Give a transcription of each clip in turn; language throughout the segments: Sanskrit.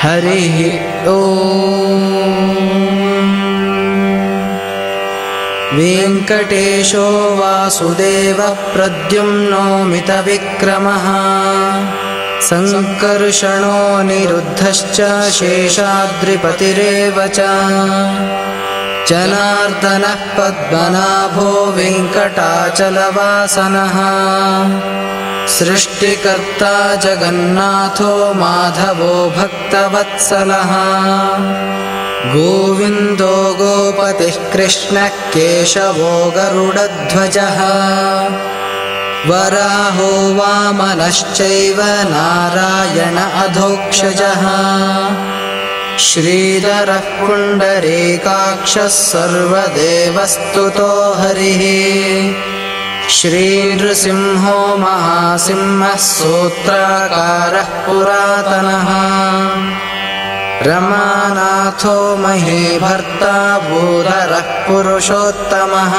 हरिः ओम्। वेङ्कटेशो वासुदेवः प्रद्युम्नो मितविक्रमः सङ्कर्षणो निरुद्धश्च शेषाद्रिपतिरेव च जनार्दनः पद्मनाभो वेङ्कटाचलवासनः सृष्टिकर्ता जगन्नाथो माधवो भक्तवत्सलः गोविन्दो गोपतिः कृष्णः केशवो गरुडध्वजः वराहो वामनश्चैव नारायण अधोक्षजः श्रीधरः पुण्डरीकाक्षः सर्वदेवस्तुतो हरिः श्रीनृसिंहो महासिंहः सूत्राकारः पुरातनः रमानाथो महीभर्ता भूधरः पुरुषोत्तमः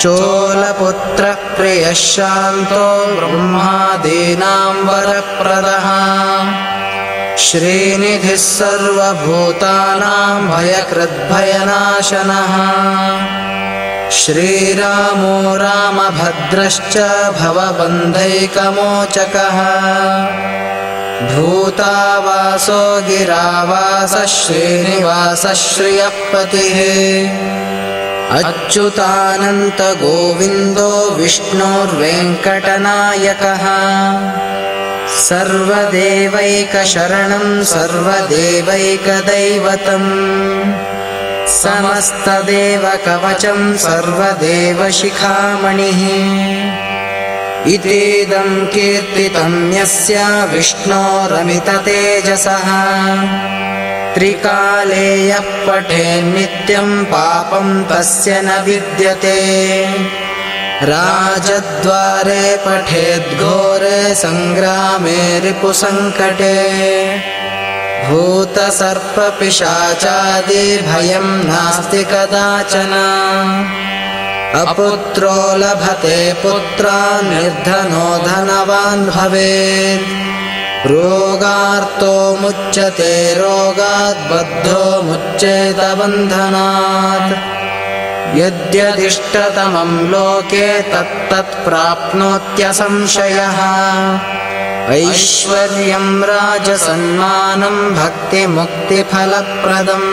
चोलपुत्रः प्रियः शान्तो ब्रह्मादीनां वरप्रदः श्रीनिधिः सर्वभूतानां भयकृद्भयनाशनः श्रीरामो रामभद्रश्च भवबन्धैकमोचकः भूतावासो गिरावासः श्रीनिवासः श्रियःपतिः अच्युतानन्त गोविन्दो विष्णोर्वेङ्कटनायकः सर्वदेवैकशरणं सर्वदेवैकदैवतम् समस्तदेवकवचं सर्वदेवशिखामणिः इतीदं कीर्तितं यस्य विष्णोरमिततेजसः त्रिकाले यः पठेन्नित्यं पापं तस्य न विद्यते राजद्वारे पठेद्घोरे सङ्ग्रामे रिपुसङ्कटे भूतसर्पपिशाचादि भयं नास्ति कदाचन अपुत्रो लभते पुत्रान् निर्धनो धनवान् भवेत् रोगार्तो मुच्यते रोगात् बद्धो मुच्येत बन्धनात् यद्यदिष्टतमं लोके तत्तत् प्राप्नोत्यसंशयः ऐश्वर्यं राजसन्मानं भक्तिमुक्तिफलप्रदम्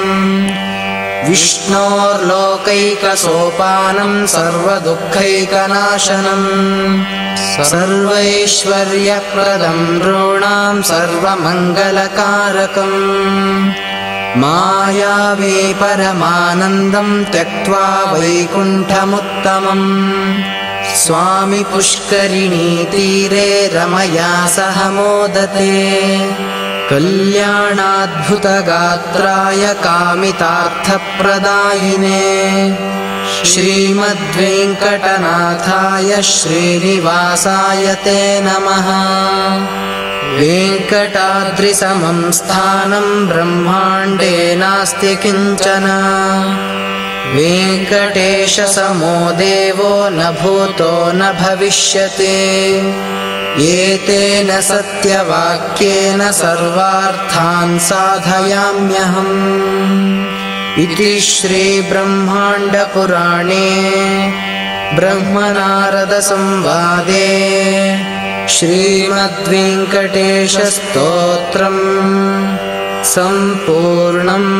विष्णोर्लोकैकसोपानं सर्वदुःखैकनाशनम् सर्वैश्वर्यप्रदं नॄणां सर्वमङ्गलकारकम् मायावी परमानन्दं त्यक्त्वा वैकुण्ठमुत्तमम् स्वामी पुष्करिणीतीरे रमया सह मोदते कल्याणाद्भुतगात्राय कामितार्थप्रदायिने श्रीमद्वेङ्कटनाथाय श्रीनिवासाय ते नमः। वेङ्कटाद्रिसमं स्थानं ब्रह्माण्डे नास्ति किञ्चन वेङ्कटेशसमो देवो न भूतो न भविष्यति एतेन सत्यवाक्येन सर्वार्थान् साधयाम्यहम् इति श्रीब्रह्माण्डपुराणे ब्रह्मनारदसंवादे श्रीमद्वेङ्कटेशस्तोत्रम् सम्पूर्णम्।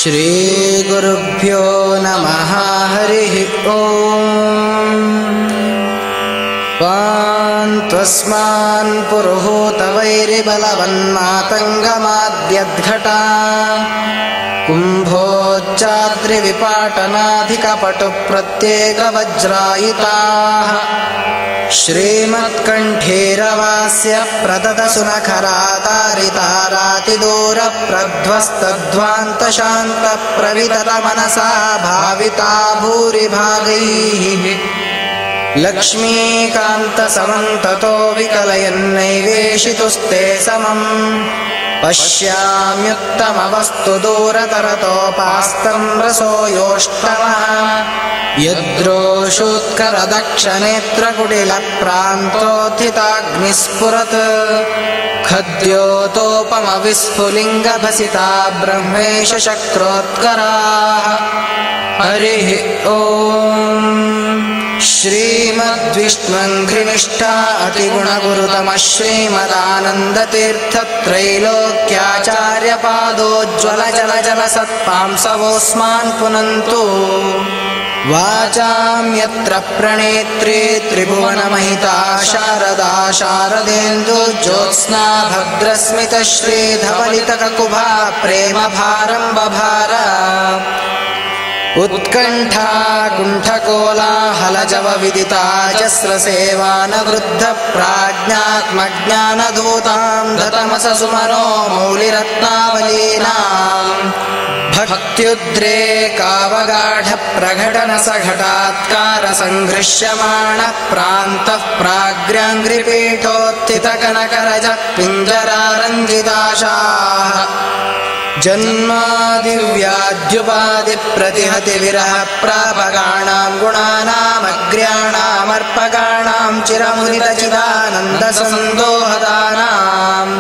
श्रीगुरुभ्यो नमः। हरिः ओम्। त्वस्मान् पुरुहूतवैरिबलवन्मातङ्गमाद्यद्घटा कुम्भोच्चाद्रिविपाटनाधिकपटुप्रत्येकवज्रायिताः श्रीमत्कण्ठीरवास्य प्रददसुनखरातारितारातिदूरप्रध्वस्तध्वान्तशान्तप्रविततमनसा भाविता भूरिभागैः लक्ष्मीकान्तसमन्ततो विकलयन्नैवेशितुस्ते समम् पश्याम्युत्तमवस्तु दूरतरतोपास्तं रसो योष्टमः यद्रोषोत्करदक्षनेत्रकुटिलप्रान्तोत्थिताग्निस्फुरत् खद्योतोपमविस्फुलिङ्गभसिता ब्रह्मेश शक्रोत्कराः। हरिः ॐ। श्रीमद्विष्णुघ्रिनिष्ठा अतिगुणगुरुतमः श्रीमदानन्दतीर्थत्रैलोक्याचार्यपादोज्ज्वलजलजलसत्पांसवोऽस्मान् पुनन्तु। वाचां यत्र प्रणेत्री त्रिभुवनमहिता शारदा शारदेन्दुज्योत्स्ना भद्रस्मितश्रीधवलितककुभा प्रेमभारं बभार। उत्कण्ठा कुण्ठकोलाहलजवविदिता जस्रसेवानवृद्धप्राज्ञात्मज्ञानधूतां दतमससुमनो मौलिरत्नावलीनाम् भक्त्युद्रेकावगाढप्रघटनसघटात्कारसङ्घृश्यमाणः प्रान्तः प्राग्र्याङ्घ्रिपीठोत्थितकनकरजः पिञ्जरारञ्जिताशाः। जन्मादिव्याध्युपाधिप्रतिहतिविरहप्रापगाणां गुणानामग्र्याणामर्पगाणां चिरमुदितचिदानन्दसन्दोहदानाम्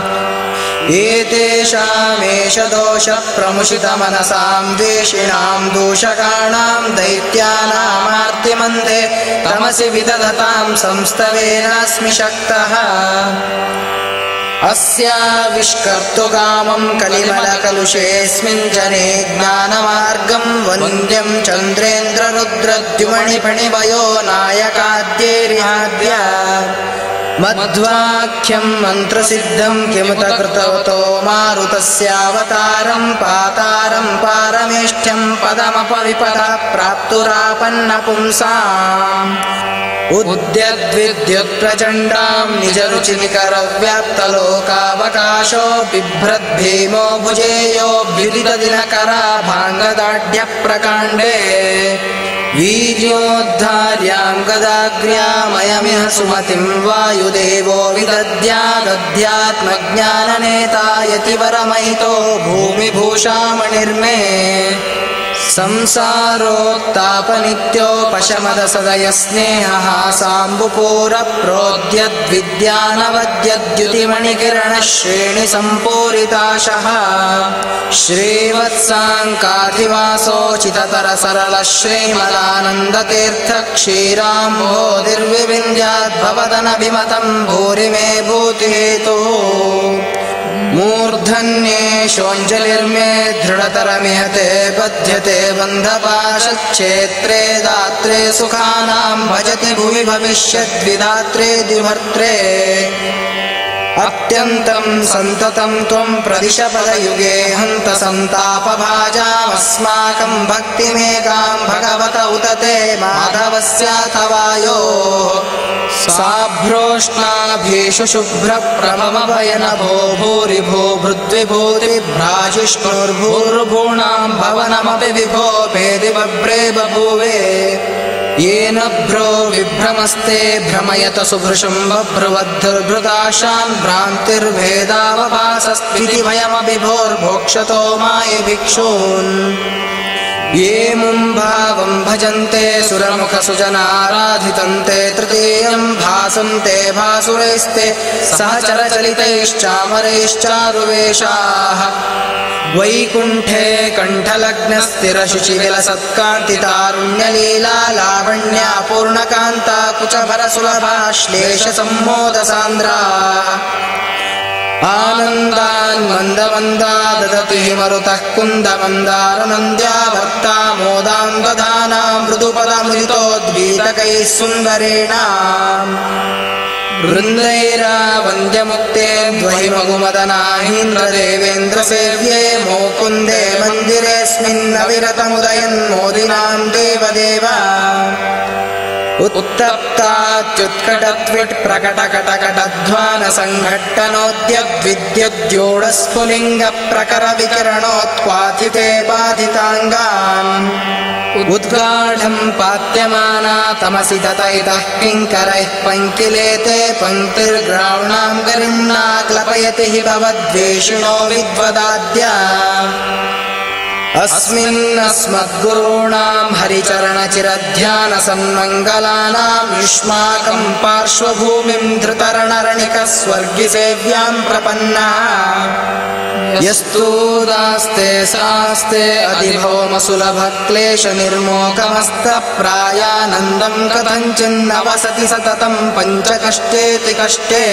एतेषामेष दोषप्रमुषितमनसां द्वेषिणां दूषकाणां दैत्यानामार्तिमन्दे तमसि विदधतां संस्तवेनास्मि शक्तः। अस्याविष्कर्तुकामं कलिमलकलुषेऽस्मिन् जने ज्ञानमार्गं वन्द्यं चन्द्रेन्द्ररुद्रद्युमणिफणिवयो नायकाद्यैर्याद्य मध्वाख्यं मन्त्रसिद्धं किमुत कृतवतो मारुतस्यावतारं पातारं पारमेष्ठ्यं पदमपविपदः प्राप्तुरापन्नपुंसाम् उद्यद्विद्युत्प्रचण्डां निजरुचिनिकरव्याप्तलोकावकाशो बिभ्रद्भीमो भुजेयोऽभ्युदितदिनकराभाङ्गदाढ्यप्रकाण्डे वीर्योद्धार्यां गदाग्र्यामयमिह सुमतिं वायुदेवो विदद्यादध्यात्मज्ञाननेता यतिवरमहितो भूमिभूषामणिर्मे संसारोत्तापनित्योपशमदसदयस्नेहः साम्बुपूरप्रोद्यद्विद्यानवद्यद्युतिमणिकिरणः श्रेणिसम्पूरिताशः श्रीवत्साङ्काधिवासोचिततरसरलः श्रीमदानन्दतीर्थक्षीराम्भोधिर्विविन्द्याद्भवदनभिमतं भूरि मे भूतिहेतुः मूर्धन्येषोऽञ्जलिर्मे दृढतरमिहते बध्यते बन्धपाशच्छेत्रे दात्रे सुखानां भजति भुवि भविष्यद्विदात्रे द्विभर्त्रे अत्यन्तं सन्ततं त्वं प्रदिशपदयुगे हन्त सन्तापभाजामस्माकं भक्तिमेकां भगवत उत ते माधवस्याथवायोः साभ्रोष्णाभीषु शुभ्रप्रभमभयनभो भूरिभो भृद्विभूतिभ्राजिष्णुर्भूर्भूणां भवनमपि विभो भेदि बभ्रे बभूवे येन भ्रो विभ्रमस्ते भ्रमयत सुभृशं बभ्रुवद्धुर्भृताशां भ्रान्तिर्भेदावभासस्त्विति भयमभिभोर्भोक्षतो माये भिक्षून् ये मुम्भावं भजन्ते सुरमुखसुजनाराधितन्ते तृतीयं भासन्ते भासुरैस्ते सहचरचलितैश्चामरैश्चारुवेशाः वैकुण्ठे कण्ठलग्नस्थिरशुचिविलसत्कान्तितारुण्यलीला लावण्या पूर्णकान्ता कुचभरसुलभा श्लेषसम्मोदसान्द्रा आनन्दान् मन्दमन्दा ददति मरुतः कुन्दमन्दारनन्द्या भक्ता मोदां दधानां मृदुपदमुदितोद्गीतकैः सुन्दरेणाम् वृन्दैरावन्द्यमुक्ते द्वैमगुमदनाहीन्द्रदेवेन्द्रसेव्ये मोकुन्दे मन्दिरेऽस्मिन्नविरतमुदयन् मोदिनां देवदेव उत्तप्ताच्युत्कटत्विट् प्रकटकटकटध्वान सङ्घट्टनोद्यद्विद्युद्योडस्फुलिङ्ग प्रकर विकिरणोत्क्वाथिते बाधिताङ्गान् उद्गाढं पात्यमाना तमसि ततैतः किङ्करैः पङ्किलेते पङ्क्तिर्ग्रावणां गरिम्ना क्लपयति हि भवद्वेषिणो विद्वदाद्या अस्मिन्नस्मद्गुरूणां हरिचरणचिरध्यानसन्मङ्गलानां युष्माकं पार्श्वभूमिं धृतरणरणिकस्वर्गिसेव्यां प्रपन्नः यस्तूदास्ते सास्ते अधिभौमसुलभक्लेशनिर्मोकमस्तप्रायानन्दं कथञ्चिन्नवसति सततं पञ्चकष्टेति कष्टे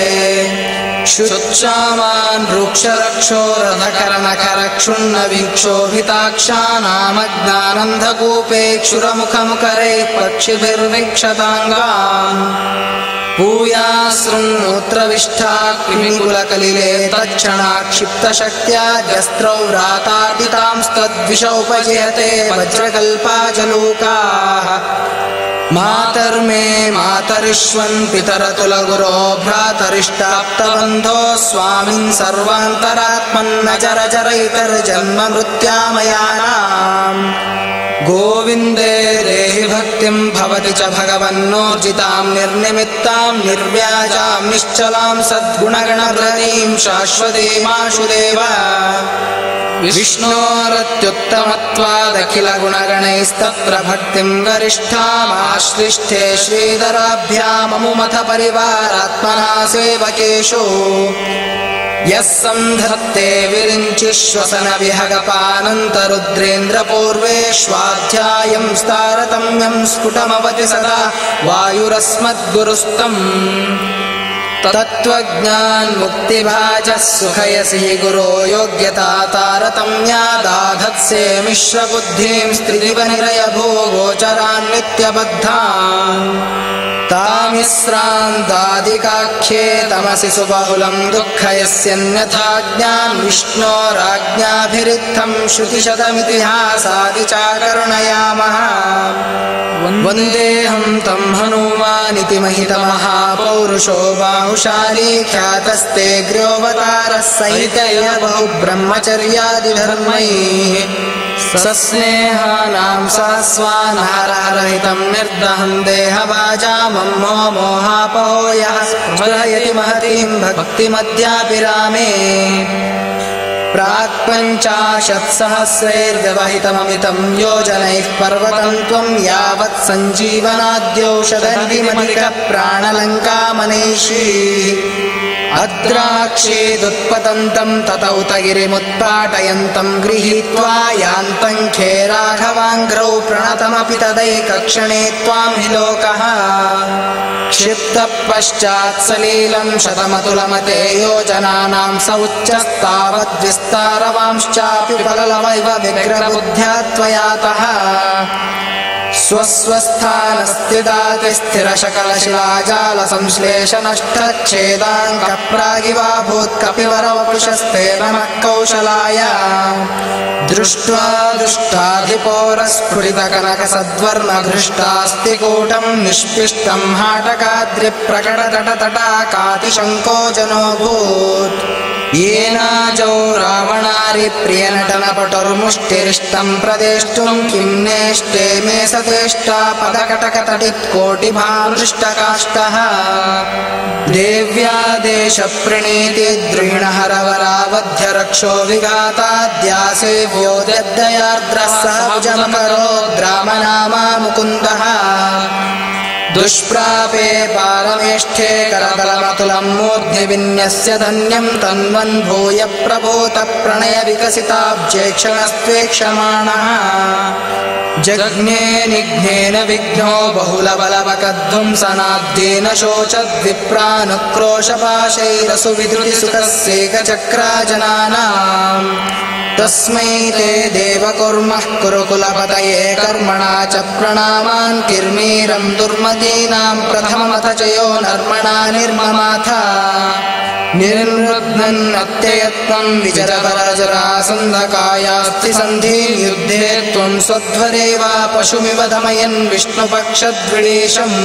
शुच्छामान् रुक्षरक्षोरधकरणकरक्षुण्णवीक्षोभिताक्षानामज्ञानन्धकूपे क्षुरमुखमुकरे पक्षिभिर्विक्षताङ्गान् पूयासृन्मूत्रविष्ठा कृमिकुलकलिले तत्क्षणा क्षिप्तशक्त्या जस्त्रौ व्रातादितांस्तद्विषोपजयते वज्रकल्पाजलूकाः मातर्मे मातरिष्वन् पितरतुलगुरो भ्रातरिष्टाप्तबन्धो स्वामिन् सर्वान्तरात्मन्न जरजरैतर्जन्म मृत्यामयानाम् गोविन्दे देहि भक्तिं भवति च भगवन्नोर्जितां निर्निमित्तां निर्व्याजां निश्चलां सद्गुणगणप्रदीं शाश्वतीमाशुदेव विष्णोरत्युत्तमत्वादखिलगुणगणैस्तत्र भक्तिं गरिष्ठामाश्लिष्ठे श्रीधराभ्याममुमथ परिवारात्मना सेवकेषु यः सन्धत्ते विरिञ्चिश्वसन विहगपानन्तरुद्रेन्द्रपूर्वेष्वाध्यायं स्तारतम्यं स्फुटमवति सदा वायुरस्मद्गुरुस्तम् तत्त्वज्ञान्मुक्तिभाजः सुखयसि हि गुरो योग्यता तारतम्यादाधत्से मिश्रबुद्धिं स्त्रिदिवनिरयभूगोचरान् नित्यबद्धान् तामिस्रान्तादिकाख्ये तमसि सुबहुलं दुःखयस्यन्यथा ज्ञान् विष्णोराज्ञाभिरित्थं श्रुतिशतमितिहासादि चाकर्णयामः वन्देऽहं तं हनुमानिति महितमहापौरुषो बाहुशाली ख्यातस्ते ग्र्योऽवतारः सहितैव बहु ब्रह्मचर्यादिधर्मैः सस्नेहानां सास्वानहाररहितं निर्दहं देहवाजामम्मो मोहापहो यः स्पृहयति महतीं भक्तिमद्यापि रामे प्राक्पञ्चाशत्सहस्रैर्व्यवहितममितं योजनैः पर्वतं त्वं यावत् सञ्जीवनाद्यौषधनिधिमधिकः प्राणलङ्कामनीषी अद्राक्षेदुत्पतन्तं ततौत गिरिमुत्पाटयन्तं गृहीत्वा यान्तं खे राघवाङ्घ्रौ प्रणतमपि तदैकक्षणे त्वां हि लोकः क्षिप्तपश्चात् सलीलं शतमतुलमते योजनानां सौच्चस्तावद्विस्तारवांश्चापि फललवैव विग्रहबुद्ध्या त्वयातः स्वस्वस्थानस्थिदाति स्थिरशकलशिलाजालसंश्लेषनष्टच्छेदाङ्कप्रागिवाभूत्कपिवरवपुषस्ते नमः कौशलाय दृष्ट्वा दृष्टाधिपोरस्फुटितकनकसद्वर्णघृष्टास्तिकूटं निष्पिष्टं हाटकाद्रिप्रकटतटतटाकातिशङ्को जनोऽभूत् येनाजौ रावणारिप्रियनटनपटुर्मुष्टिरिष्टं प्रदेष्टुं किं नेष्टे मे सतेष्टा पदकटकतटित्कोटिभामृष्टकाष्ठः देव्यादेशप्रणीति द्रुहिणहरवरावध्यरक्षो विघाताद्यासेव्योदयद्दयार्द्रः सहभुजमकरो द्रामनामा मुकुन्दः दुष्प्रापे पारमेष्ठे करतलमतुलं मूर्ध्नि विन्यस्य धन्यं तन्वन् भूय प्रभूत प्रणय विकसिताब्जेक्षणस्त्वेक्षमाणः जज्ञे निघ्नेन विघ्नो बहुलबलवकध्वंसनाद्येन शोचद्विप्रानुक्रोशपाशैरसुविधृतिसुखस्येकचक्राजनानाम् तस्मै ते देवकुर्मः कुरुकुलपतये कर्मणा च प्रणामान् किर्मीरं दुर्मतीनां प्रथममथ च यो नर्मणा निर्ममाथ निर्वृद्ध दध्नन्नत्ययत्नं विचरपरजरासन्धकायास्ति सन्धिं युद्धे त्वं स्वध्वरेवा पशुमिव दमयन् विष्णुपक्षद्विडेशम्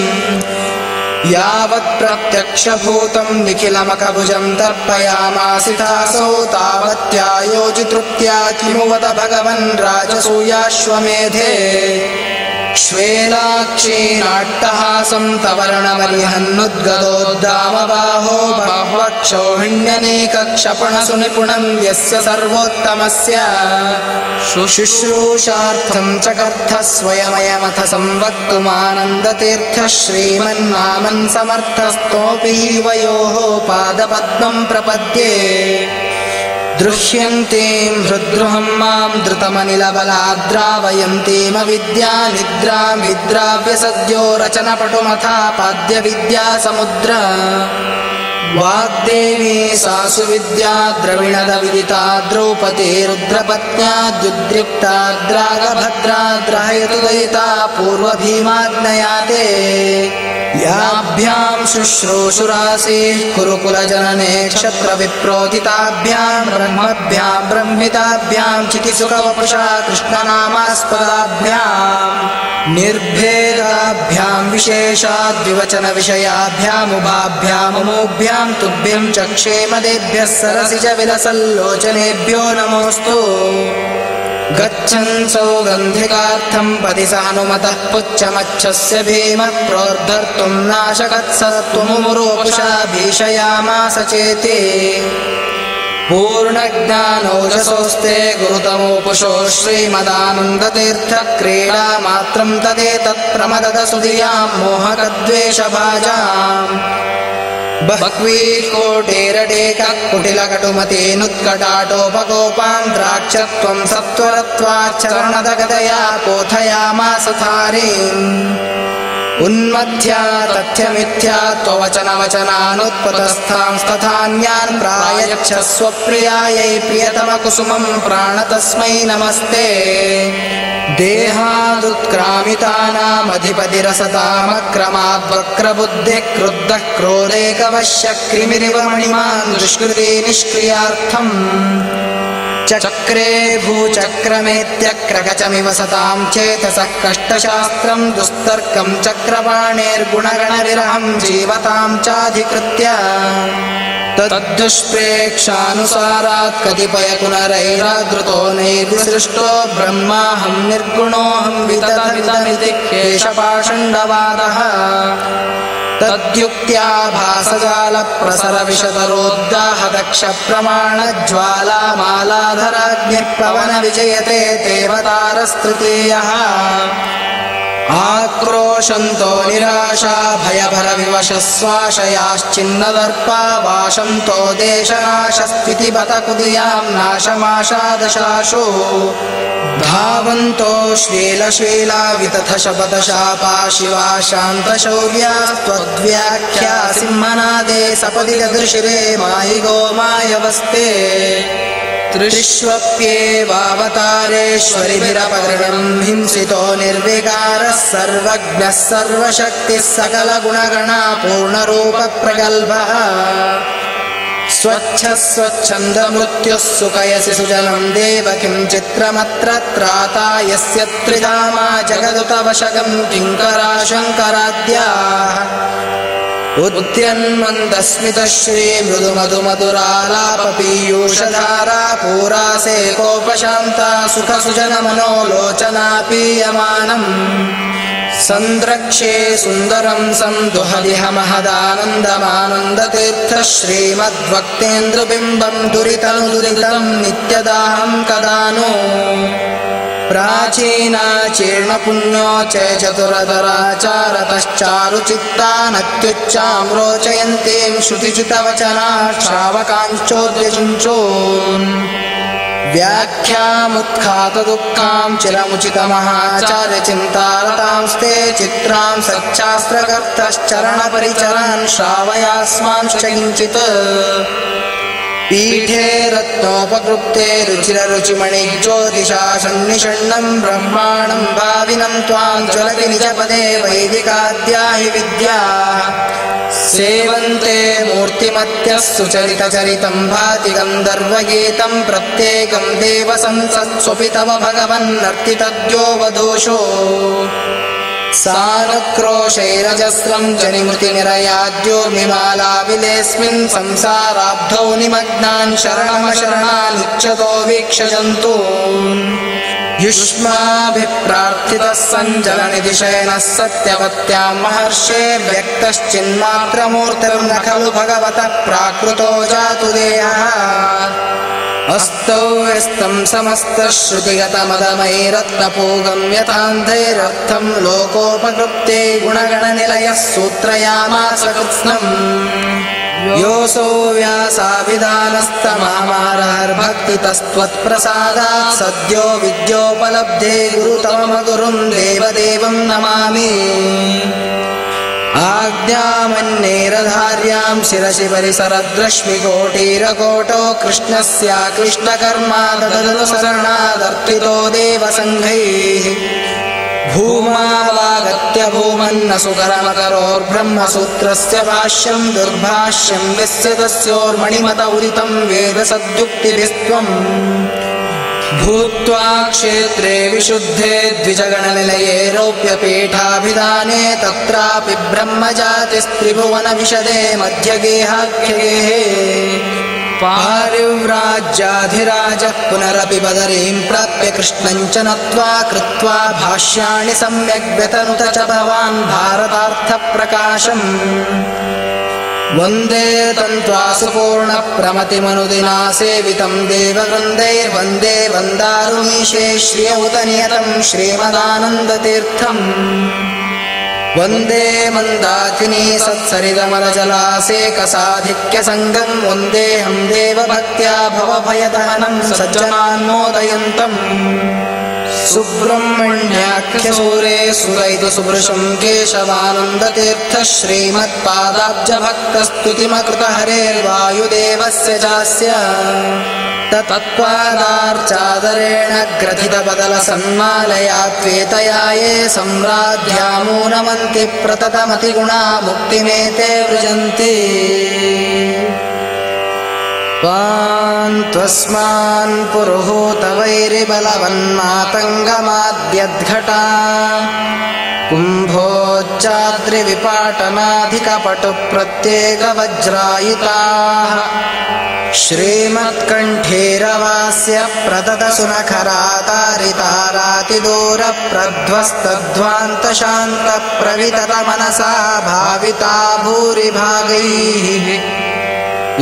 यावत् प्रत्यक्षभूतं निखिलमखभुजं तर्पयामासितासौ तावत्यायोजितृप्त्या किमुवत भगवन् राजसूयाश्वमेधे श्वेलाक्षीनाट्टहासं तवर्णमलिहन्नुद्गदोद्दामबाहो बाह्वक्षौहिण्यनेकक्षपणसुनिपुणं यस्य सर्वोत्तमस्य शुश्रूषार्थं चकर्थः स्वयमयमथ संवक्तुमानन्दतीर्थः श्रीमन्नामन् समर्थस्तोऽपि वयोः पादपद्मं प्रपद्ये दृह्यन्तीं हृद्रुहं मां धृतमनिलबलाद्रावयन्तीमविद्यानिद्रां विद्राव्यसद्यो रचनपटुमथा पाद्यविद्यासमुद्र वाग्देवी सा सुविद्या द्रविणदविदिता द्रौपदी रुद्रपत्न्याद्युद्रिक्ताद्रागभद्राद्रहयतु दयिता पूर्वभीमाज्ञयाते याभ्यां शुश्रूषुरासीः कुरुकुलजनने क्षत्रविप्रोदिताभ्यां ब्रह्मभ्यां ब्रह्मिताभ्यां चितिसुखवपुषा कृष्णनामास्पदाभ्यां निर्भेदाभ्यां विशेषाद्विवचनविषयाभ्यामुभाभ्याममोभ्यां तुभ्यं च क्षेमदेभ्यः सरसिजविलसल्लोचनेभ्यो नमोऽस्तु गच्छन् सौगन्धिकार्थं पदि सानुमतः पुच्छमच्छस्य भीमः प्रोद्धर्तुं नाशकत्सत्त्वमुमुरोपुषा भीषयामास चेति पूर्णज्ञानोजसोस्ते गुरुतमोपुषो श्रीमदानन्दतीर्थक्रीडामात्रं तदेतत्प्रमदतसुधियां मोहकद्वेषभाजाम् बह्वीकोटेरडेककुटिलकटुमतीनुत्कटाटोपकोपान्ध्राक्षत्वं सत्वरत्वाच्चरणदगदया पोथयामास थारीम् उन्मथ्या तथ्यमिथ्या त्ववचनवचनानुत्पतस्थांस्तथान्यान् प्रायच्छस्वप्रियायै प्रियतमकुसुमं प्राणतस्मै नमस्ते देहादुत्क्रामितानामधिपतिरसतामक्रमाद्वक्रबुद्धिः क्रुद्धः क्रोधेकवश्यक्रिमिरिव मणिमान् दुष्कृति निष्क्रियार्थम् चक्रे भूचक्रमेत्यक्रकचमिव सतां चेतसः कष्टशास्त्रं दुस्तर्कं चक्रपाणेर्गुणगणविरहं जीवतां चाधिकृत्य तद्दुष्प्रेक्षानुसारात् कतिपयपुनरैरादृतो नैर्विसृष्टो ब्रह्माहं निर्गुणोऽहं विततमिति केशपाषण्डवादः तद्युक्त्या भासजालप्रसरविशतरोद्दाहदक्षप्रमाणज्वालामालाधराग्निः पवनविजयते देवतारस्तृतीयः आक्रोशन्तो निराशा भयभरविवशस्वाशयाश्चिन्नदर्पा वाशन्तो देशनाशस्थितिबत कुदियां नाशमाशादशाशु धावन्तो श्वेलश्वेला वितथशपथशापा शिवा शान्तशौर्यास्त्वद्व्याख्या सिंहनादे सपदि ददृशिरे मायि गोमायवस्ते त्रिष्वप्येवावतारेश्वरिभिरपगृणं हिंसितो निर्विकारः सर्वज्ञः सर्वशक्तिः सकलगुणगणा पूर्णरूपप्रगल्भः स्वच्छः स्वच्छन्दमृत्युः सुकयसि सुजनं देवकिं चित्रमत्र त्राता यस्य त्रिधामा जगदुतवशगं किङ्करा शङ्कराद्याः उद्यन्मन्दस्मितश्री मृदुमधुमधुरालापपीयूषधारा पूरासे कोपशान्ता सुखसुजनमनोलोचना पीयमानम् सन्द्रक्षे सुन्दरं सन्दुहदिह महदानन्दमानन्दतीर्थः श्रीमद्भक्तेन्द्रबिम्बं दुरितनुदुरितं नित्यदाहं कदा नो प्राचीनाचीर्णपुण्यो च चतुरधराचारतश्चारुचित्तानत्युच्चां रोचयन्तीं श्रुतिच्युतवचना श्रावकाञ्चोद्यचुञ्चून् व्याख्यामुत्खातदुःखां चिरमुचितमहाचार्यचिन्तारतांस्ते चित्रां सच्चास्त्रकर्तश्चरणपरिचरान् श्रावयास्मान् किञ्चित् पीठे रत्नोपकृप्ते रुचिररुचिमणिज्योतिषा सन्निषण्णं ब्रह्माणं भाविनं त्वां ज्वलति निजपदे वैदिकाद्या हि विद्या सेवन्ते मूर्तिमत्यः सुचरितचरितं भाति गन्धर्वगीतं प्रत्येकं देवसंसत्स्वपि तव भगवन्नर्तितद्यो वधूषो सानुक्रोशैरजस्रं जनिमृतिनिरयाद्योर्मिमालाविलेऽस्मिन् संसाराब्धौ निमग्नान् शरणमशरणानुच्यतो वीक्षयन्तु युष्माभिप्रार्थितः सञ्जलनिधिशयनः सत्यवत्यां महर्षे व्यक्तश्चिन्मात्रमूर्तिर्न खलु भगवतः प्राकृतो जातु देहः अस्तौ व्यस्तं समस्तश्रुतिगतमदमैरत्नपूगं यथान्धैरर्थं लोकोपकृप्ते गुणगणनिलयः सूत्रयामास कृत्स्नम् योऽसौ व्यासाभिधानस्तमामारहर्भक्तितस्त्वत्प्रसादात् सद्यो विद्योपलब्धे गुरुतममगुरुं देवदेवं नमामि आज्ञामन्येरधार्यां शिरसि परिसरद्रश्मिकोटिरकोटो कृष्णस्याकृष्णकर्मा ददनुसरणादर्पितो देवसङ्घैः भूमावागत्य भूमन्न सुकरमकरोर्ब्रह्मसूत्रस्य भाष्यं दुर्भाष्यं यस्य तस्योर्मणिमत उदितं वेद सद्युक्तिभिस्त्वम् भूत्वा क्षेत्रे विशुद्धे द्विजगणनिलये रौप्यपीठाभिधाने तत्रापि ब्रह्मजातिस्त्रिभुवनविशदे मध्यगेहाख्यगेः पारिव्राज्याधिराजः पुनरपि बदरीं प्राप्य कृष्णं च नत्वा कृत्वा भाष्याणि सम्यग् व्यतनुत च भवान् भारतार्थप्रकाशम् वन्दे तन्त्वासुपूर्णप्रमतिमनुदिना सेवितं देववृन्दैर्वन्दे वन्दारुमीशे श्रियौतनियतं श्रीमदानन्दतीर्थम् वन्दे मन्दाकिनी सत्सरितमलजलासेकसाधिक्यसङ्गं वन्देऽहं देवभक्त्या भवभयदहनं सज्जनान्मोदयन्तम् सुब्रह्मण्याख्यसूरे सुरैतु सुभृशं केशवानन्दतीर्थः श्रीमत्पादाब्जभक्तस्तुतिमकृतहरेर्वायुदेवस्य चास्य तत्त्वादार्चादरेण ग्रथितबदलसन्मालया त्वेतया ये सम्राध्यामूनमन्ति प्रततमतिगुणा मुक्तिमेते वृजन्ति त्वस्मान् पुरुहूतवैरिबलवन्मातङ्गमाद्यद्घटा कुम्भोच्चाद्रिविपाटनाधिकपटुप्रत्येकवज्रायिताः श्रीमत्कण्ठीरवास्य प्रददसुनखरातारितारातिदूरप्रध्वस्तध्वान्तशान्तप्रविततमनसा भाविता भूरिभागैः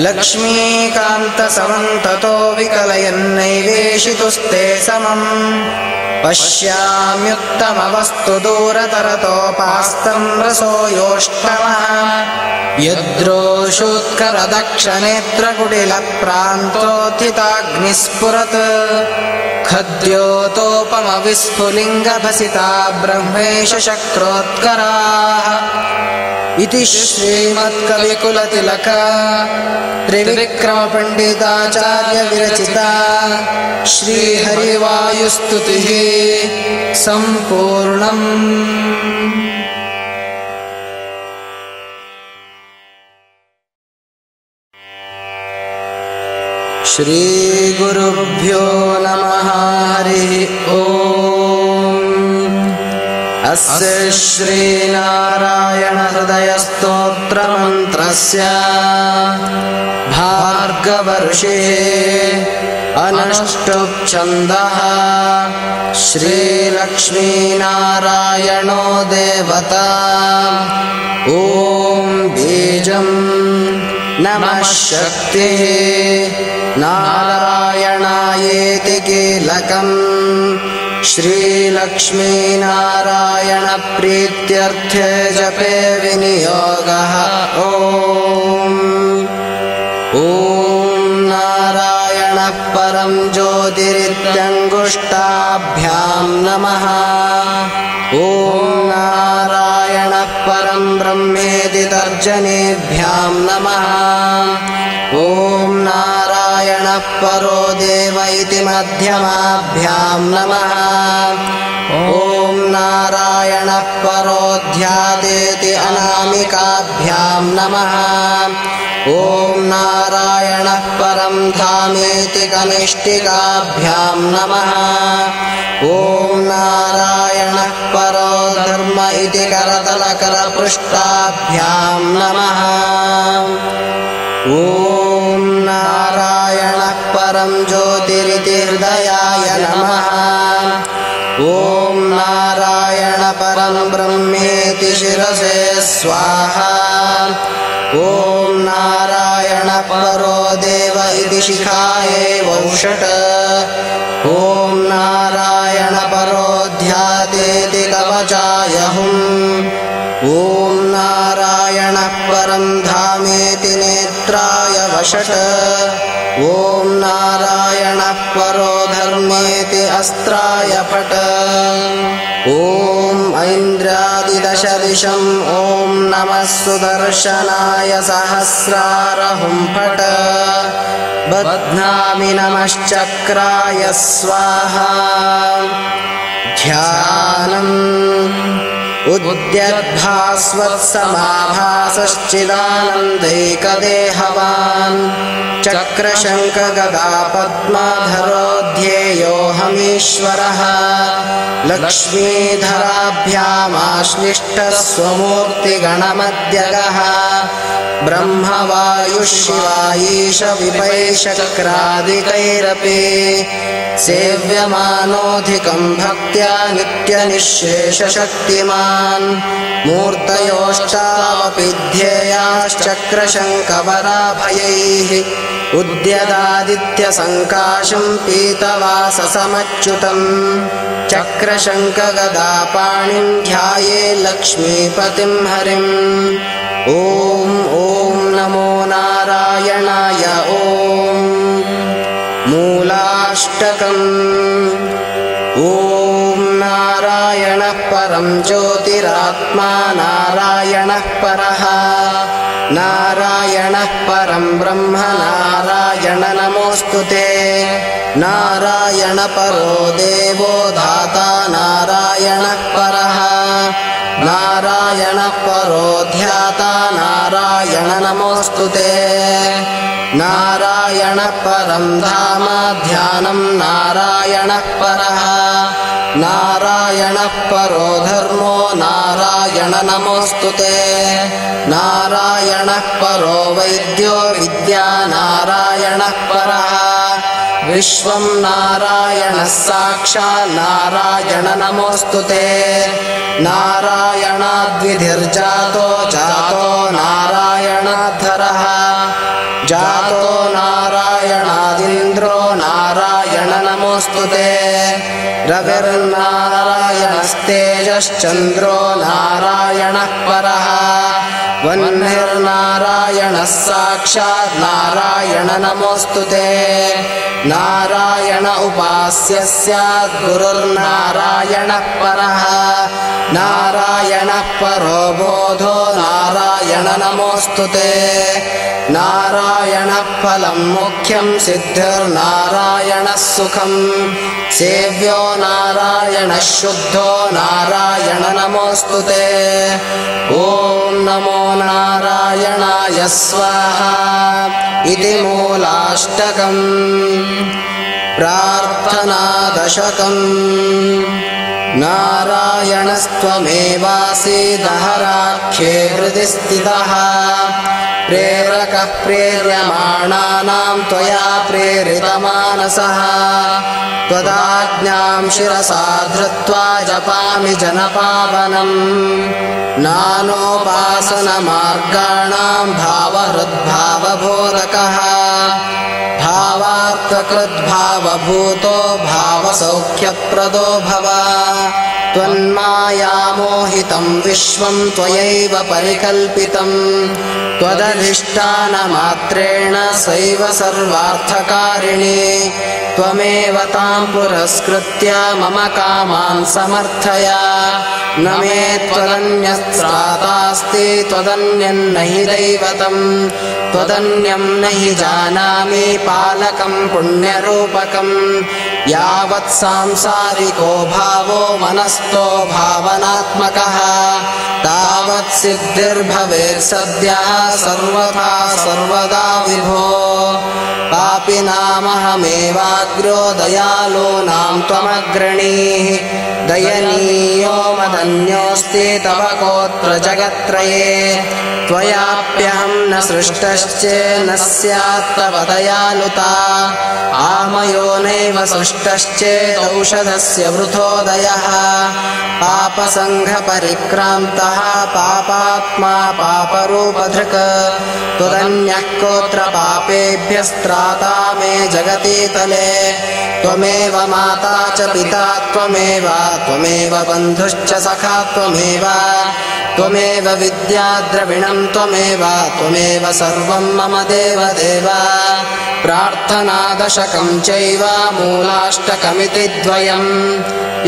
लक्ष्मीकान्तसमन्ततो विकलयन्नैवेशितुस्ते समम् पश्याम्युत्तमवस्तु दूरतरतोपास्तं रसो योष्टमः यद्रोषोत्करदक्षनेत्रकुटिलप्रान्तोत्थिताग्निस्फुरत् खद्योतोपमविस्फुलिङ्गभसिता ब्रह्मेश शक्रोत्कराः इति श्रीमत्कविकुलतिलक त्रिविक्रमपण्डिताचार्य विरचिता श्रीहरिवायुस्तुतिः सम्पूर्णम्। श्रीगुरुभ्यो नमः। हरिः ओम्। अस्य श्रीनारायणहृदयस्तोत्रमन्त्रस्य भार्गवर्षे अनुष्टुप्-छन्दः श्रीलक्ष्मीनारायणो देवता। ॐ बीजं नमः शक्तिः नारायणायेति कीलकम् श्रीलक्ष्मीनारायणप्रीत्यर्थे जपे विनियोगः। ॐ नारायणः परं ज्योतिरित्यङ्गुष्टाभ्यां नमः। ॐ नारायणः परं ब्रह्मेति तर्जनीभ्यां नमः। ॐ नारायणः नारायणः परो देव इति मध्यमाभ्यां नमः। ॐ नारायणः परो ध्यातेति अनामिकाभ्यां नमः। ॐ नारायणः परं धामेति कनिष्ठिकाभ्यां नमः। ॐ नारायणः परो धर्म इति करतलकरपृष्ठाभ्यां नमः। ॐ नारायणः परं ज्योतिरिति हृदयाय नमः। ॐ नारायण परं ब्रह्मेति शिरसे स्वाहा। ॐ नारायण परो देव इति शिखाये वौषट्। ॐ नारायण परो ध्यातेति कवचाय हुम्। ॐ नारायण परं धामेति नेत्राय वषट्। ॐ नारायण परो धर्मेति अस्त्राय फट्। ॐ ऐन्द्रादिदशदिशम् ॐ नमः सुदर्शनाय सहस्रारहुं फट्। बध्नामि नमश्चक्राय स्वाहा। ध्यानम् उद्यद्भास्वत्समाभासश्चिदानन्दैकदेहवान् चक्रशङ्खगदा पद्माधरो ध्येयोऽहमीश्वरः। लक्ष्मीधराभ्यामाश्लिष्टः स्वमूर्तिगणमध्यगः। ब्रह्मवायुशिवायीश विपैशक्रादिकैरपि सेव्यमानोऽधिकं भक्त्या नित्यनिःशेषशक्तिमान्। मूर्तयोष्टावपि ध्येयाश्चक्रशङ्खवराभयैः। उद्यदादित्यसङ्काशं पीतवाससमच्युतम् चक्रशङ्खगदापाणिं ध्याये लक्ष्मीपतिं हरिम्। ॐ ॐ नमो नारायणाय। ॐ मूलाष्टकम्। ॐ नारायणः परं ज्योतिरात्मा नारायणः परः। नारायणः परं ब्रह्म नारायण नमोऽस्तु ते। नारायण परो देवो धाता नारायणः परः। नारायण परो ध्याता नारायण नमोऽस्तु ते। नारायण परं धाम ध्यानं नारायणः परः। नारायण परो धर्मो नारायण नमोऽस्तु ते। नारायण परो वैद्यो विद्या नारायणः परः। विश्वं नारायणः साक्षात् नारायण नमोऽस्तु ते। नारायणाद्विधिर्जातो जातो नारायणाद्धरः। जातो नारायणादिन्द्रो नारायण नमोऽस्तु ते। रविर्नारायणस्तेजश्चन्द्रो नारायणः परः। वह्निर्नारायणः साक्षात् नारायण नमोऽस्तु ते। नारायण उपास्य स्यात् गुरुर्नारायणः परः। नारायणः परो बोधो नारायण नमोऽस्तु ते। नारायणः फलं मुख्यं सिद्धिर्नारायणः सुखम्। सेव्यो नारायणः शुद्धो नारायण नमोऽस्तु ते। ॐ नमो नारायणाय स्वाहा इति मूलाष्टकम्। प्रार्थनादशकम्। नारायणस्त्वमेवासीदहराख्ये हृदि स्थितः। प्रेरकः प्रेर्यमाणानां त्वया प्रेरितमानसः। त्वदाज्ञां शिरसा धृत्वा जपामि जनपावनम्। नानोपासनमार्गाणां भावहृद्भावबोधकः। भावार्थकृद्भावभूतो भावसौख्यप्रदो भव। त्वन्मायामोहितं विश्वं त्वयैव परिकल्पितं। त्वदधिष्ठानमात्रेण सैव सर्वार्थकारिणी। त्वमेव तां पुरस्कृत्य मम कामान् समर्थय। न मे त्वदन्यस्त्रातास्ति त्वदन्यन्न हि दैवतम्। त्वदन्यं न हि जानामि पालकं पुण्यरूपकं यावत् सांसारिको भावो मनस्थो भावनात्मकः तावत् सिद्धिर्भवेत् सद्यः सर्वथा सर्वदा विभो पापिनामहमेवाग्रो दयालूनां त्वमग्रणीः दयनीयो मदन्योऽस्ति तव कोऽत्र जगत्त्रये त्वयाप्यहं न सृष्टश्चेन्न स्यात् तव दयालुता आमयो नैव सृष्टश्चेदौषधस्य वृथोदयः पापसङ्घपरिक्रान्तः पापात्मा पापरूपधृक् त्वदन्यः कोऽत्र पापेभ्यस्त्राता मे जगतीतले त्वमेव माता च पिता त्वमेव बन्धुश्च सखा त्वमेव विद्या द्रविणं त्वमेव सर्वं मम देवदेव प्रार्थनादशकं चैव मूलाष्टकमिति द्वयम्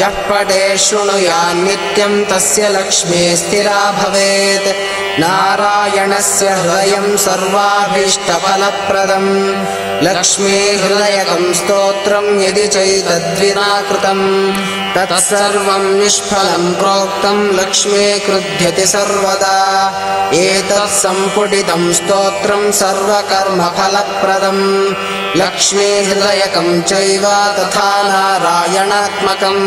यः पठे शृणुयान्नित्यं तस्य लक्ष्मी स्थिरा भवेत् नारायणस्य हृदयं सर्वाभीष्टफलप्रदं लक्ष्मी हृदयकं स्तोत्रं यदि चैतद्विना कृतं तत्सर्वं निष्फलं प्रोक्तं लक्ष्मी क्रुध्यति सर्वदा एतत् सम्पुटितं स्तोत्रं सर्वकर्मफलप्रदं लक्ष्मी हृदयकं चैव तथा नारायणात्मकं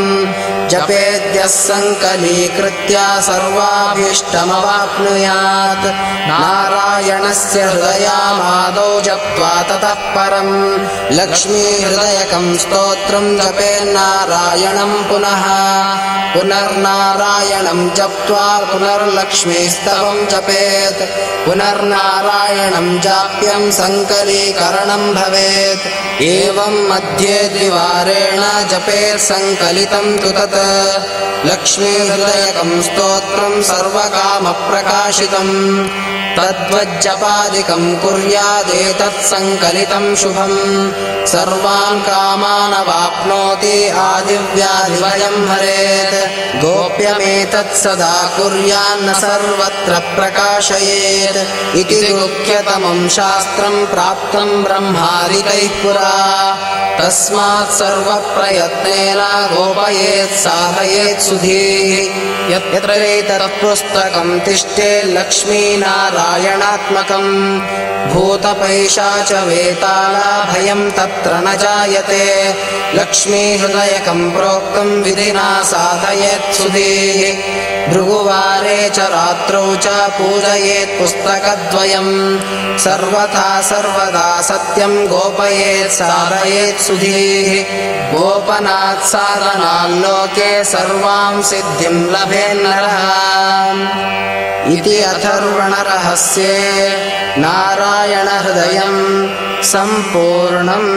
जपेद्यः सङ्कलीकृत्य सर्वाभीष्टमवाप्नुयात् नारायणस्य हृदयामादौ जप्त्वा ततः परं लक्ष्मी हृदयकं स्तोत्रं जपेन्नारायणं पुनः पुनर्नारायणं जप्त्वा पुनर्लक्ष्मीस्तवं जपेत् पुनर्नारायणं जाप्यं सङ्कलीकरणं भवेत् एवं मध्ये द्विवारेण जपेत् सङ्कलितं तु तत् लक्ष्मी हृदयकं स्तोत्रं सर्वकामप्रकाशितं तद्वज्जपादिकं कुर्यादेतत् सङ्कलितं शुभं सर्वान् कामानवाप्नोति आदिव्याधिभयं हरेत् गोप्यमेतत् सदा कुर्यान्न सर्वत्र प्रकाशयेत् इति दुःख्यतमं शास्त्रं प्राप्तं ब्रह्मादिकैः पुरा तस्मात् सर्वप्रयत्नेन गोपयेत् साधयेत् सुधीः यत्र एतत् पुस्तकं तिष्ठे लक्ष्मीनारायणात्मकं भूतपैशाच वेताला भयं तत्र न जायते लक्ष्मी हृदयकं प्रोक्तं विधिना साधयेत् सुधीः भृगुवारे च रात्रौ च पूजयेत् पुस्तकद्वयं सर्वथा सर्वदा सत्यं गोपयेत् साधयेत् सुधीः गोपनात् साधनाल्लोके सर्वां सिद्धिं लभेन्नरः इति अथर्वणरहस्ये नारायणहृदयं सम्पूर्णम्।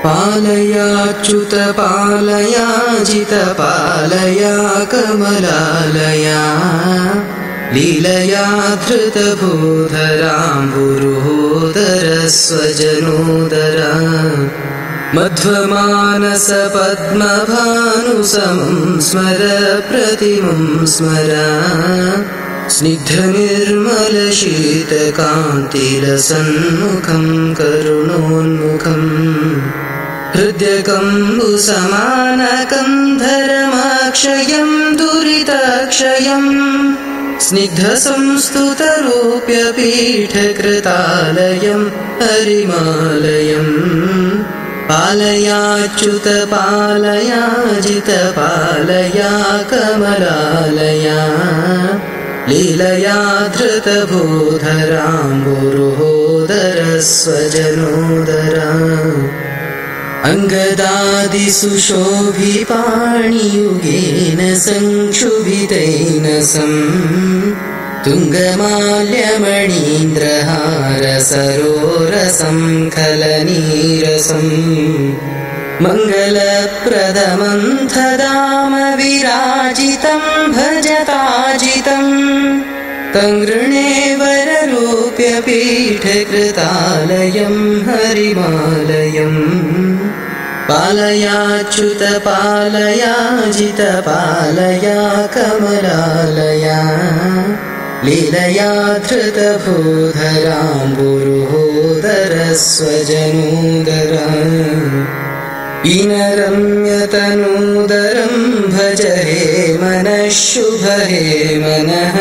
पालयाच्युत पालयाजित पालया कमलालया लीलया धृतभूधराम्बुरोदरस्वजनोदरा मध्वमानस पद्मभानुसमं स्मर प्रतिमं स्मर स्निग्धनिर्मलशीतकान्तिरसन्मुखं करुणोन्मुखम् हृद्यकम्बुसमानकं धरमाक्षयं दुरिताक्षयं स्निग्धसंस्तुतरूप्यपीठकृतालयं हरिमालयम् पालयाच्युत पालयाजित पालया कमलालया लीलया धृतभूधराम्बुरोदरस्वजनोदरा अङ्गदादिसुशोभिपाणियुगेन संक्षुभितेन तुङ्गमाल्यमणीन्द्रहारसरोरसंखलनीरसम् मङ्गलप्रदमन्थदाम विराजितं भजताजितं तङ्गृणे वररूप्यपीठकृतालयं हरिमालयम् पालयाच्युत पालयाजित पालया कमलालया लीलया धृतभूधराम्बुरुहोदरस्वजनोदरा इनरम्यतनूदरं भज हे मनः शुभ हे मनः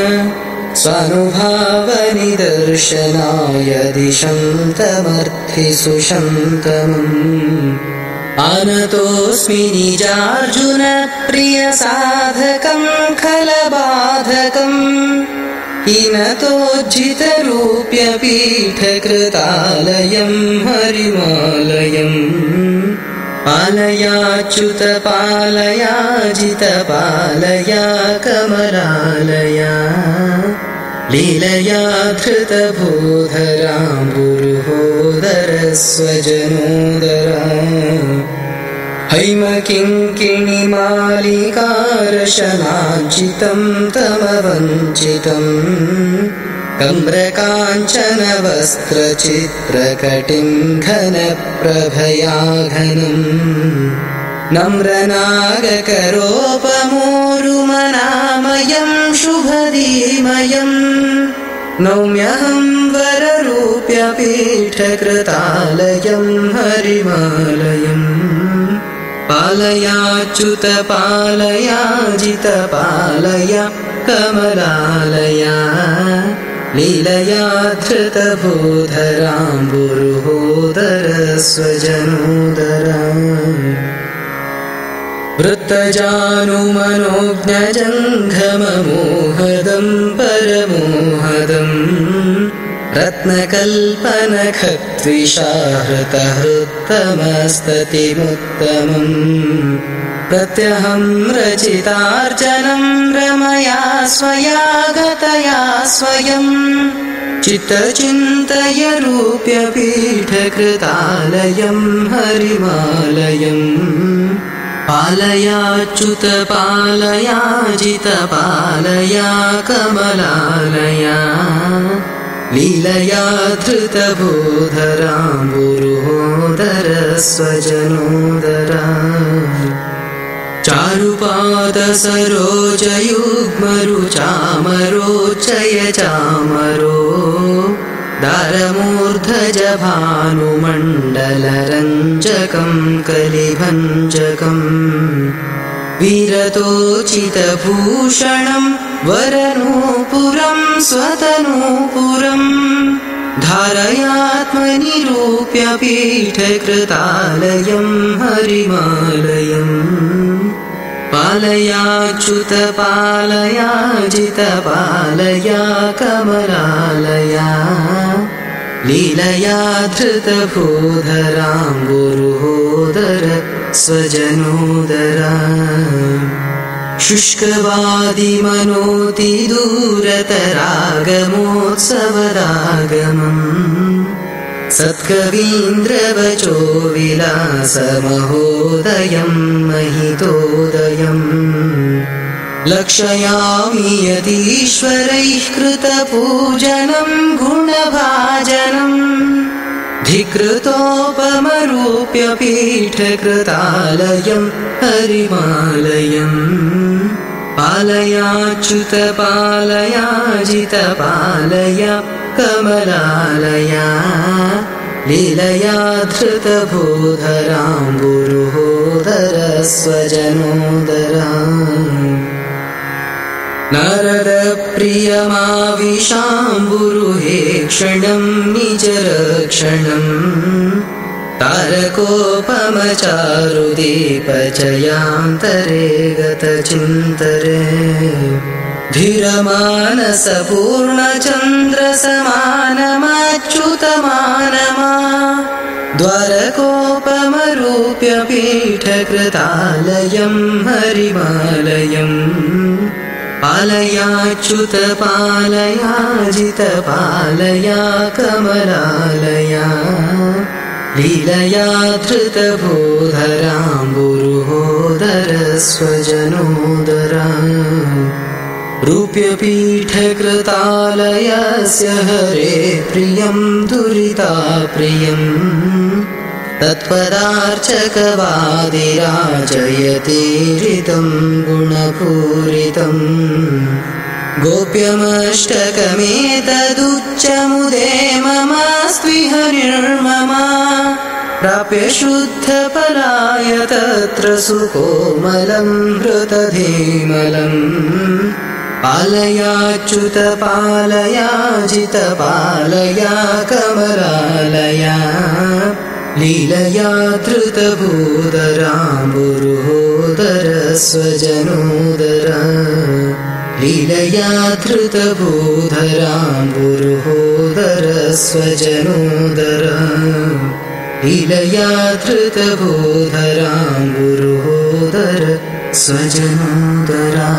स्वानुभावनिदर्शनाय दिशन्तमर्थिसुशन्तमम् आनतोऽस्मि निजार्जुन प्रियसाधकं खलबाधकम् हिनतोज्झितरूप्यपीठकृतालयं हरिमालयम् पालयाच्युत पालयाजित पालया कमलालया लीलया धृतभूधराम्बुरुहोदरस्वजनोदरा हैमकिङ्किणिमालिकारशनाञ्चितं तमवञ्चितं कम्रकाञ्चनवस्त्रचित्रकटिं घनप्रभया घनम् नम्रनागकरोपमोरुमनामयं शुभदीमयम् नौम्यहं वररूप्यपीठकृतालयं हरिमालयम् पालयाच्युत पालयाजित पालया कमलालया लीलया धृतभूधराम्बुरुहोदरस्वजनोदरा वृत्तजानुमनोज्ञजङ्घममोहदं परमोहदम् रत्नकल्पनखद्विषाहृतहृत्तमस्ततिमुत्तमम् प्रत्यहं रचितार्चनं रमया स्वया गतया स्वयं चित्तचिन्तय रूप्यपीठकृतालयं हरिमालयम् पालयाच्युत पालयाजित पालया कमलालया लीलया धृतभूधराम्बुरुहोदरस्वजनोदरा चारुपादसरोजयुग्मरुचामरोच्चय चामरो दारमूर्धजभानुमण्डलरञ्जकं कलिभञ्जकम् वीरतोचितभूषणं वरनूपुरं स्वतनूपुरम् धारयात्मनि रूप्यपीठकृतालयं हरिमालयम् पालयाच्युत पालयाजित पालया कमलालया लीलया धृतभूधराम्बुरुहोदर स्वजनोदरा शुष्कवादिमनोति दूरतरागमोत्सवदागमम् सत्कवीन्द्रवचो विलासमहोदयं महितोदयम् लक्षयामि यतीश्वरैः कृतपूजनं गुणभाजनम् धिकृतोपमरूप्यपीठकृतालयं हरिमालयम् पालयाच्युत पालयाजित पालया कमलालया लीलया धृतभूधराम्बुरुहोदरस्वजनोदरा नारदप्रियमाविशाम्बुरुहे क्षणं निजरक्षणम् तारकोपमचारुदीपचयान्तरे गतचिन्तरे धीरमानसपूर्णचन्द्रसमानमच्युतमानमा द्वारकोपमरूप्यपीठकृतालयं हरिमालयम् पालयाच्युत पालयाजित पालया कमलालया लीलया धृतभूधराम्बुरुहोदरस्वजनोदरा रूप्यपीठकृतालयस्य हरे प्रियं दुरिताप्रियम् तत्पदार्चकवादिराजयतीरितं गुणपूरितं गोप्यमष्टकमेतदुच्चमुदे ममास्त्विह निर्ममा प्राप्य शुद्धफलाय तत्र सुकोमलं हृतधीमलम् पालयाच्युत पालयाजित पालया कमलालया लीलया धृतभूधराम्बुरुहोदर स्वजनोदर लीलया धृतभूधराम्बुरुहोदर स्वजनोदर लीलया धृतभूधराम्बुरुहोदर स्वजनोदरा।